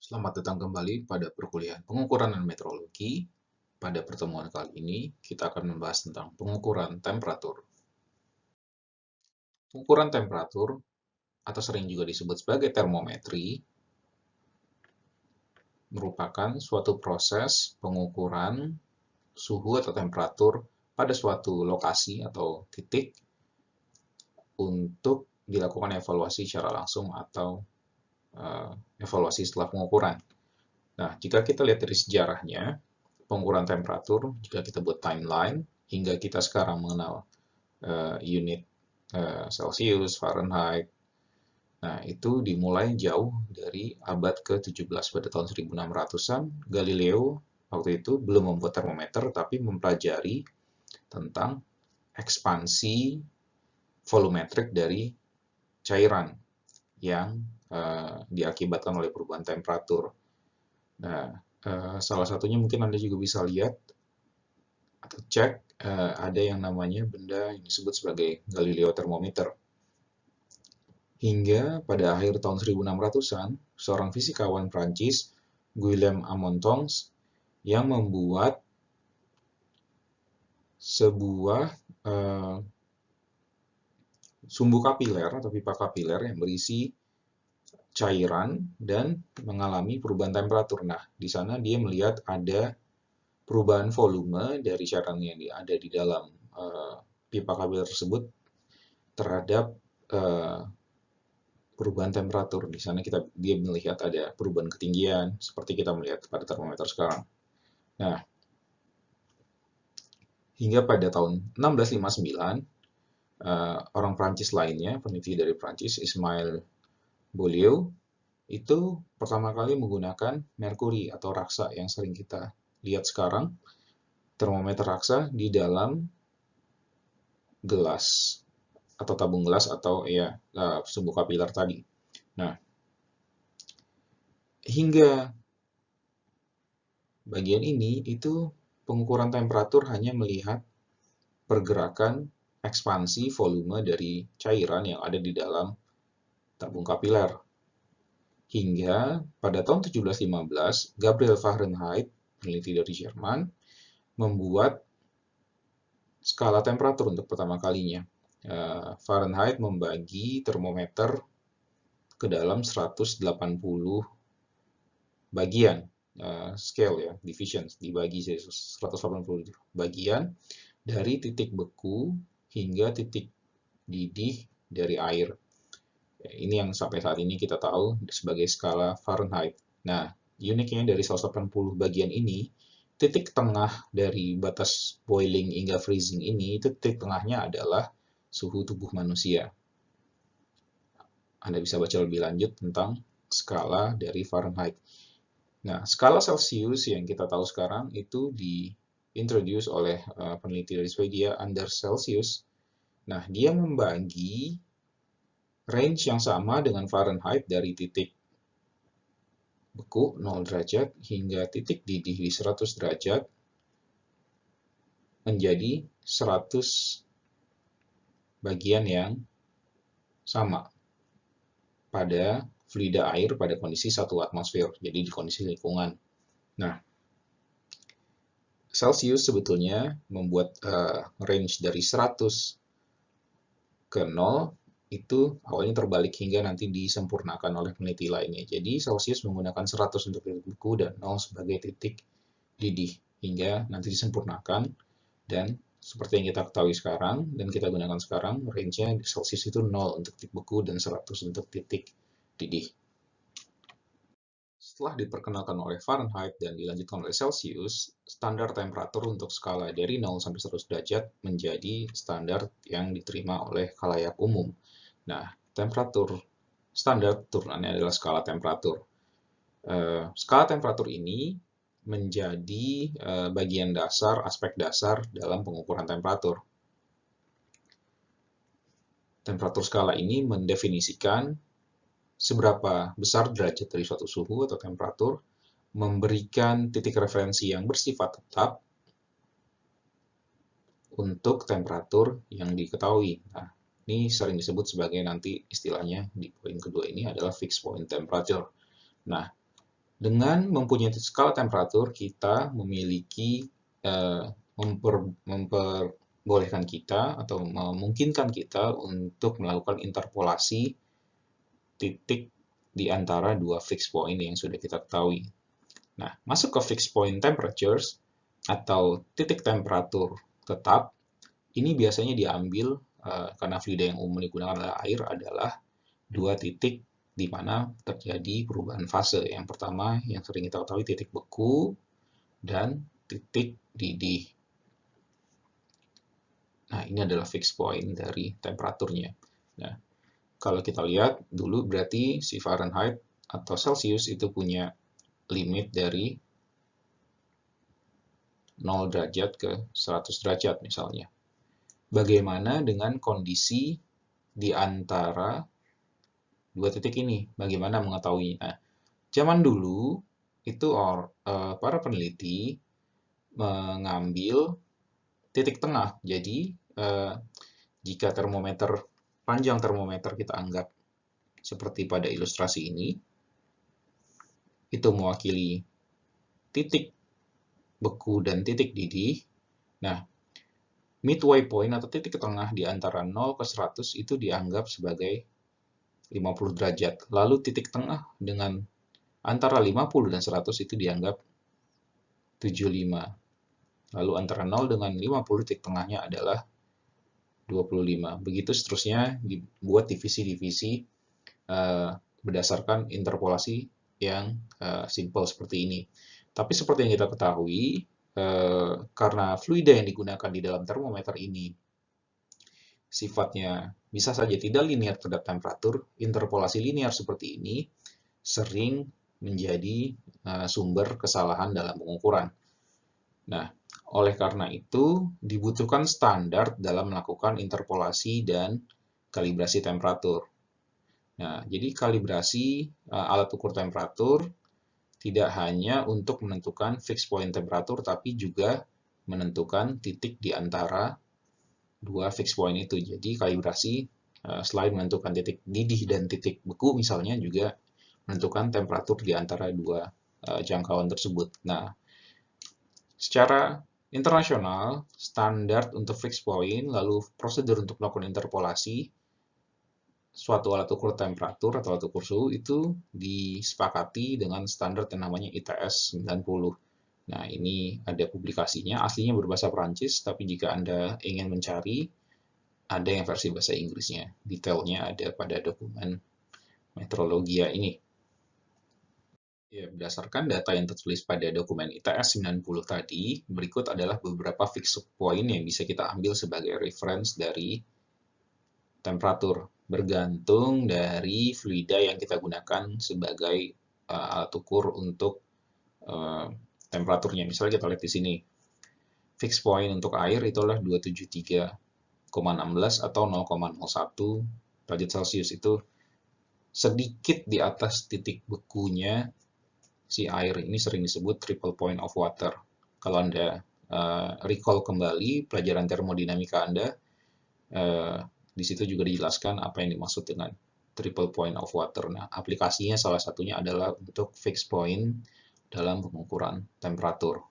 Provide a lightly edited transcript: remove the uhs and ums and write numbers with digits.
Selamat datang kembali pada perkuliahan pengukuran dan meteorologi. Pada pertemuan kali ini, kita akan membahas tentang pengukuran temperatur. Pengukuran temperatur, atau sering juga disebut sebagai termometri, merupakan suatu proses pengukuran suhu atau temperatur pada suatu lokasi atau titik untuk dilakukan evaluasi secara langsung atau evaluasi setelah pengukuran. Nah, jika kita lihat dari sejarahnya, pengukuran temperatur, jika kita buat timeline, hingga kita sekarang mengenal unit Celsius, Fahrenheit. Nah, itu dimulai jauh dari abad ke-17 pada tahun 1600-an. Galileo waktu itu belum membuat termometer, tapi mempelajari tentang ekspansi volumetrik dari cairan yang diakibatkan oleh perubahan temperatur. Nah, salah satunya mungkin Anda juga bisa lihat atau cek ada yang namanya benda yang disebut sebagai Galileo thermometer. Hingga pada akhir tahun 1600-an, seorang fisikawan Prancis, Guillaume Amontons, yang membuat sebuah sumbu kapiler atau pipa kapiler yang berisi cairan dan mengalami perubahan temperatur. Nah, di sana dia melihat ada perubahan volume dari cairan yang ada di dalam pipa kapiler tersebut terhadap perubahan temperatur. Di sana dia melihat ada perubahan ketinggian seperti kita melihat pada termometer sekarang. Nah, hingga pada tahun 1659, orang Prancis lainnya, peneliti dari Prancis, Ismail Beaulieu, itu pertama kali menggunakan merkuri atau raksa yang sering kita lihat sekarang, termometer raksa di dalam gelas atau tabung gelas atau ya sumbu kapiler tadi. Nah, hingga bagian ini itu pengukuran temperatur hanya melihat pergerakan ekspansi volume dari cairan yang ada di dalam tabung kapiler. Hingga pada tahun 1715, Gabriel Fahrenheit, peneliti dari Jerman, membuat skala temperatur untuk pertama kalinya. Fahrenheit membagi termometer ke dalam 180 bagian, scale ya, division, dibagi 180 bagian dari titik beku hingga titik didih dari air. Ini yang sampai saat ini kita tahu sebagai skala Fahrenheit. Nah, uniknya dari 180 bagian ini, titik tengah dari batas boiling hingga freezing ini, titik tengahnya adalah suhu tubuh manusia. Anda bisa baca lebih lanjut tentang skala dari Fahrenheit. Nah, skala Celsius yang kita tahu sekarang itu diintroduce oleh peneliti dari Swedia, Anders Celsius. Nah, dia membagi range yang sama dengan Fahrenheit dari titik beku 0 derajat hingga titik didih di 100 derajat menjadi 100 bagian yang sama pada fluida air pada kondisi 1 atmosfer, jadi di kondisi lingkungan. Nah, Celsius sebetulnya membuat range dari 100 ke 0 itu awalnya terbalik hingga nanti disempurnakan oleh peneliti lainnya. Jadi Celsius menggunakan 100 untuk titik beku dan 0 sebagai titik didih hingga nanti disempurnakan, dan seperti yang kita ketahui sekarang dan kita gunakan sekarang, range-nya Celsius itu 0 untuk titik beku dan 100 untuk titik didih. Setelah diperkenalkan oleh Fahrenheit dan dilanjutkan oleh Celsius, standar temperatur untuk skala dari 0 sampai 100 derajat menjadi standar yang diterima oleh khalayak umum. Nah, temperatur standar turunannya adalah skala temperatur. Skala temperatur ini menjadi bagian dasar, aspek dasar dalam pengukuran temperatur. Temperatur skala ini mendefinisikan seberapa besar derajat dari suatu suhu atau temperatur, memberikan titik referensi yang bersifat tetap untuk temperatur yang diketahui. Nah, ini sering disebut sebagai nanti istilahnya di poin kedua ini adalah fixed point temperature. Nah, Dengan mempunyai skala temperatur, kita memiliki memperbolehkan kita atau memungkinkan kita untuk melakukan interpolasi titik di antara dua fixed point yang sudah kita ketahui. Nah, masuk ke fixed point temperatures atau titik temperatur tetap, ini biasanya diambil karena fluida yang umum digunakan adalah air adalah dua titik di mana terjadi perubahan fase. Yang pertama yang sering kita ketahui titik beku dan titik didih. Nah, ini adalah fixed point dari temperaturnya. Nah, kalau kita lihat dulu berarti si Fahrenheit atau Celsius itu punya limit dari 0 derajat ke 100 derajat misalnya. Bagaimana dengan kondisi di antara dua titik ini? Bagaimana mengetahuinya? Nah, zaman dulu itu para peneliti mengambil titik tengah. Jadi, jika panjang termometer kita anggap seperti pada ilustrasi ini, itu mewakili titik beku dan titik didih. Nah, midway point atau titik tengah di antara 0 ke 100 itu dianggap sebagai 50 derajat. Lalu titik tengah dengan antara 50 dan 100 itu dianggap 75. Lalu antara 0 dengan 50 titik tengahnya adalah 25. Begitu seterusnya dibuat divisi-divisi berdasarkan interpolasi yang simple seperti ini. Tapi seperti yang kita ketahui, karena fluida yang digunakan di dalam termometer ini sifatnya bisa saja tidak linear terhadap temperatur, interpolasi linear seperti ini sering menjadi sumber kesalahan dalam pengukuran. Nah, oleh karena itu dibutuhkan standar dalam melakukan interpolasi dan kalibrasi temperatur. Nah, jadi kalibrasi alat ukur temperatur tidak hanya untuk menentukan fixed point temperatur, tapi juga menentukan titik di antara dua fixed point itu. Jadi kalibrasi selain menentukan titik didih dan titik beku misalnya juga menentukan temperatur di antara dua jangkauan tersebut. Nah, secara internasional, standar untuk fixed point, lalu prosedur untuk melakukan interpolasi suatu alat ukur temperatur atau alat ukur suhu itu disepakati dengan standar yang namanya ITS 90. Nah, ini ada publikasinya, aslinya berbahasa Perancis, tapi jika Anda ingin mencari, ada yang versi bahasa Inggrisnya. Detailnya ada pada dokumen Metrologia ini. Ya, berdasarkan data yang tertulis pada dokumen ITS 90 tadi, berikut adalah beberapa fixed point yang bisa kita ambil sebagai reference dari temperatur, bergantung dari fluida yang kita gunakan sebagai alat ukur untuk temperaturnya. Misalnya kita lihat di sini, fixed point untuk air itu adalah 273,16 atau 0,01 derajat Celcius. Itu sedikit di atas titik bekunya si air. Ini sering disebut triple point of water. Kalau Anda recall kembali pelajaran termodinamika Anda, di situ juga dijelaskan apa yang dimaksud dengan triple point of water. Nah, aplikasinya salah satunya adalah untuk fixed point dalam pengukuran temperatur.